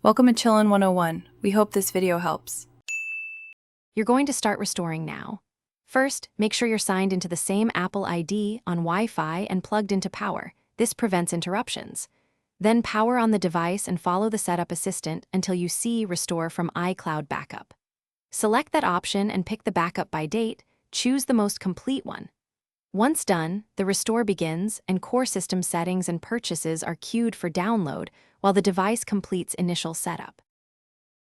Welcome to Chillin' 101. We hope this video helps. You're going to start restoring now. First, make sure you're signed into the same Apple ID on Wi-Fi and plugged into power. This prevents interruptions. Then power on the device and follow the setup assistant until you see Restore from Icloud Backup. Select that option and pick the backup by date. Choose the most complete one. Once done, the restore begins and core system settings and purchases are queued for download while the device completes initial setup.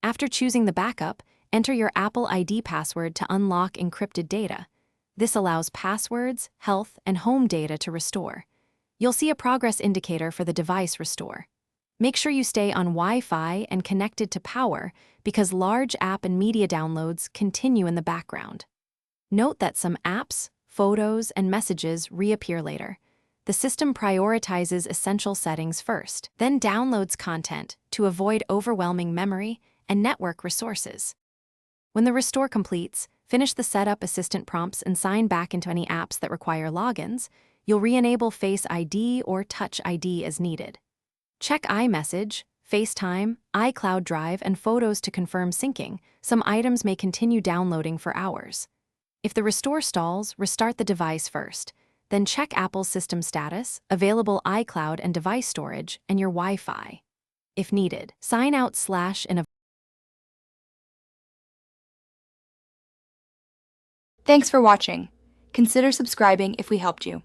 After choosing the backup, enter your Apple ID password to unlock encrypted data. This allows passwords, health, and home data to restore. You'll see a progress indicator for the device restore. Make sure you stay on Wi-Fi and connected to power because large app and media downloads continue in the background. Note that some apps, photos, and messages reappear later. The system prioritizes essential settings first, then downloads content to avoid overwhelming memory and network resources. When the restore completes, finish the setup assistant prompts and sign back into any apps that require logins. You'll re-enable Face ID or Touch ID as needed. Check iMessage, FaceTime, iCloud Drive, and Photos to confirm syncing. Some items may continue downloading for hours. If the restore stalls, restart the device first. Then check Apple's system status, available iCloud and device storage, and your Wi-Fi. If needed, sign out / in a. Thanks for watching. Consider subscribing if we helped you.